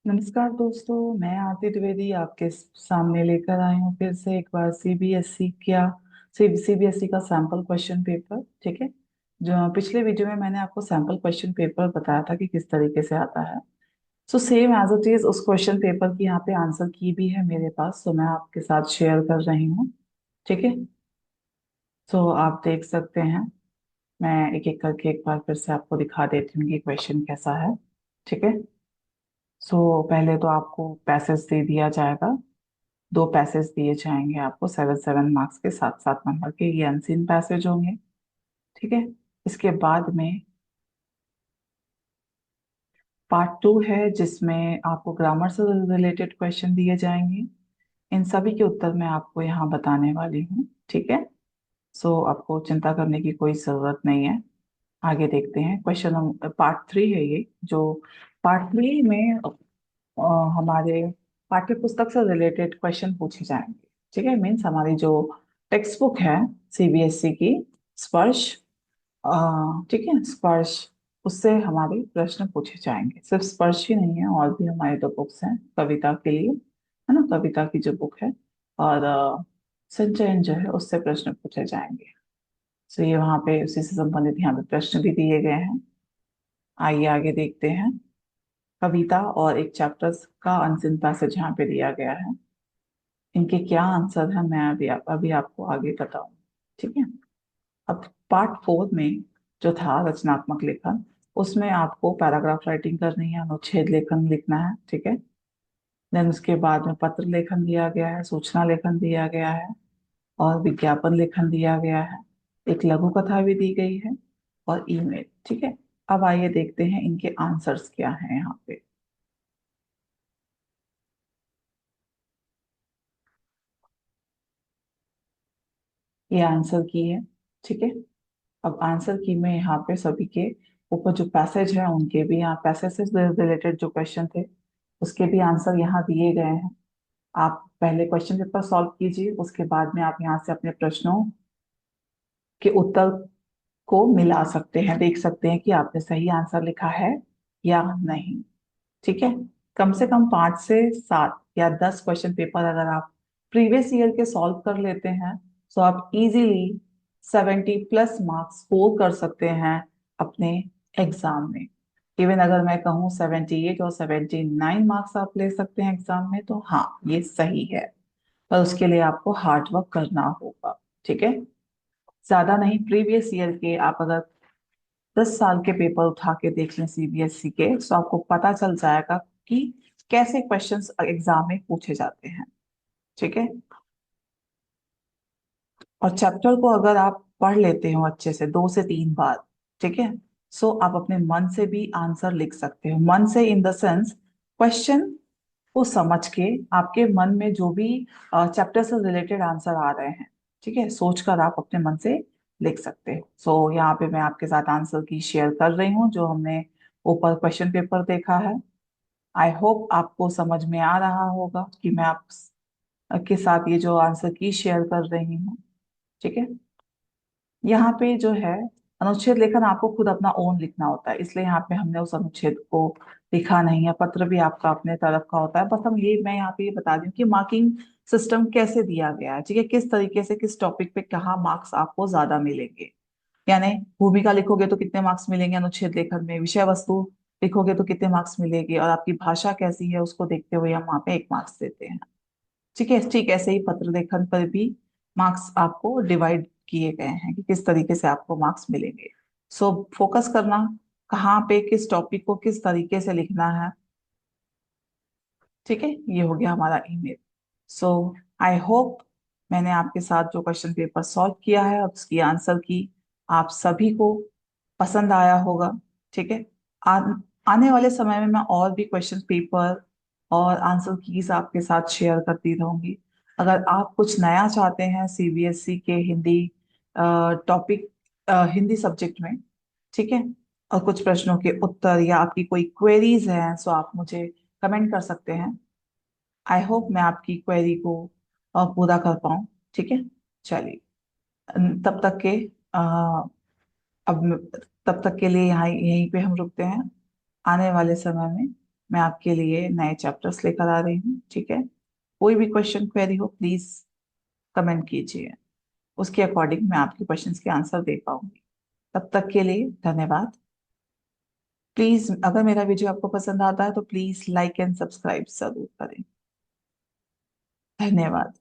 नमस्कार दोस्तों, मैं आरती द्विवेदी आपके सामने लेकर आई हूँ फिर से एक बार सीबीएसई का सैंपल क्वेश्चन पेपर। ठीक है। जो पिछले वीडियो में मैंने आपको सैंपल क्वेश्चन पेपर बताया था कि किस तरीके से आता है। So same as it is उस क्वेश्चन पेपर की यहाँ पे आंसर की भी है मेरे पास, तो मैं आपके साथ शेयर कर रही हूँ। ठीक है। तो आप देख सकते हैं। मैं एक एक करके एक बार फिर से आपको दिखा देती हूँ कि क्वेश्चन कैसा है। ठीक है। सो पहले तो आपको पैसेज दे दिया जाएगा। दो पैसेज दिए जाएंगे आपको 7 7 मार्क्स के, 7 7 नंबर के। ये अनसीन पैसेज होंगे। ठीक है। इसके बाद में पार्ट 2 है जिसमें आपको ग्रामर से रिलेटेड क्वेश्चन दिए जाएंगे। इन सभी के उत्तर मैं आपको यहाँ बताने वाली हूँ। ठीक है। सो आपको चिंता करने की कोई जरूरत नहीं है। आगे देखते हैं। पार्ट 3 है ये। जो पार्ट 3 में हमारे पाठ्य पुस्तक से रिलेटेड क्वेश्चन पूछे जाएंगे। ठीक है। मीन्स हमारी जो टेक्स्ट बुक है सीबीएसई की, स्पर्श। ठीक है, स्पर्श। उससे हमारे प्रश्न पूछे जाएंगे। सिर्फ स्पर्श ही नहीं है, और भी हमारे दो बुक्स हैं कविता के लिए, है ना, कविता की जो बुक है। और संचयन जो है उससे प्रश्न पूछे जाएंगे। तो ये वहाँ पे उसी से संबंधित यहाँ पे प्रश्न भी दिए गए हैं। आइए आगे देखते हैं। कविता और एक चैप्टर का अनसिन पैसेज यहाँ पे दिया गया है। इनके क्या आंसर है मैं अभी आपको आगे बताऊं। ठीक है। अब पार्ट 4 में जो था रचनात्मक लेखन, उसमें आपको पैराग्राफ राइटिंग करनी है, अनुच्छेद लेखन लिखना है। ठीक है। देन उसके बाद में पत्र लेखन दिया गया है, सूचना लेखन दिया गया है, और विज्ञापन लेखन दिया गया है। एक लघु कथा भी दी गई है, और ईमेल। ठीक है। अब आइए देखते हैं इनके आंसर्स क्या हैं यहाँ पे। ये आंसर की है। ठीक है। अब आंसर की में यहाँ पे सभी के ऊपर जो पैसेज है उनके भी, यहाँ पैसेज से रिलेटेड जो क्वेश्चन थे उसके भी आंसर यहाँ दिए गए हैं। आप पहले क्वेश्चन पेपर सॉल्व कीजिए, उसके बाद में आप यहाँ से अपने प्रश्नों के उत्तर को मिला सकते हैं, देख सकते हैं कि आपने सही आंसर लिखा है या नहीं। ठीक है। कम से कम 5 से 7 या 10 क्वेश्चन पेपर अगर आप प्रीवियस ईयर के सॉल्व कर लेते हैं, तो आप इजीली 70+ मार्क्स स्कोर कर सकते हैं अपने एग्जाम में। इवन अगर मैं कहूँ 78 और 79 मार्क्स आप ले सकते हैं एग्जाम में, तो हाँ, ये सही है। पर उसके लिए आपको हार्ड वर्क करना होगा। ठीक है। ज्यादा नहीं, प्रीवियस ईयर के आप अगर 10 साल के पेपर उठा के देख लें सीबीएसई के, तो आपको पता चल जाएगा कि कैसे क्वेश्चंस एग्जाम में पूछे जाते हैं। ठीक है। और चैप्टर को अगर आप पढ़ लेते हो अच्छे से 2 से 3 बार, ठीक है, सो आप अपने मन से भी आंसर लिख सकते हो। मन से इन द सेंस, क्वेश्चन को समझ के आपके मन में जो भी चैप्टर से रिलेटेड आंसर आ रहे हैं, ठीक है, सोचकर आप अपने मन से लिख सकते हो। सो यहाँ पे मैं आपके साथ आंसर की शेयर कर रही हूँ जो हमने ऊपर क्वेश्चन पेपर देखा है। आई होप आपको समझ में आ रहा होगा कि मैं आपके साथ ये जो आंसर की शेयर कर रही हूँ। ठीक है। यहाँ पे जो है अनुच्छेद लेखन आपको खुद अपना ओन लिखना होता है, इसलिए यहाँ पे हमने उस अनुच्छेद को लिखा नहीं है। पत्र भी आपका अपने तरफ का होता है। बस मैं यहाँ पे ये बता दूं कि मार्किंग सिस्टम कैसे दिया गया है। ठीक है। किस तरीके से किस टॉपिक पे कहाँ मार्क्स आपको ज्यादा मिलेंगे। यानी भूमिका लिखोगे तो कितने मार्क्स मिलेंगे अनुच्छेद लेखन में, विषय वस्तु लिखोगे तो कितने मार्क्स मिलेंगे, और आपकी भाषा कैसी है उसको देखते हुए हम वहाँ पे 1 मार्क्स देते हैं। ठीक है। ठीक ऐसे ही पत्र लेखन पर भी मार्क्स आपको डिवाइड किए गए हैं कि किस तरीके से आपको मार्क्स मिलेंगे। सो फोकस करना कहाँ पे, किस टॉपिक को किस तरीके से लिखना है। ठीक है। ये हो गया हमारा ईमेल। सो आई होप मैंने आपके साथ जो क्वेश्चन पेपर सॉल्व किया है और उसकी आंसर की आप सभी को पसंद आया होगा। ठीक है। आ, आने वाले समय में मैं और भी क्वेश्चन पेपर और आंसर कीज आपके साथ शेयर करती रहूंगी। अगर आप कुछ नया चाहते हैं सीबीएसई के हिंदी टॉपिक, हिंदी सब्जेक्ट में, ठीक है, और कुछ प्रश्नों के उत्तर या आपकी कोई क्वेरीज हैं, सो आप मुझे कमेंट कर सकते हैं। आई होप मैं आपकी क्वेरी को पूरा कर पाऊँ। ठीक है। चलिए। तब तक के अब तब तक के लिए यहाँ यहीं पे हम रुकते हैं। आने वाले समय में मैं आपके लिए नए चैप्टर्स लेकर आ रही हूँ, ठीक है। कोई भी क्वेश्चन क्वेरी हो प्लीज कमेंट कीजिए, उसके अकॉर्डिंग मैं आपके क्वेश्चंस के आंसर दे पाऊंगी। तब तक के लिए धन्यवाद। प्लीज अगर मेरा वीडियो आपको पसंद आता है तो प्लीज लाइक एंड सब्सक्राइब जरूर करें। धन्यवाद।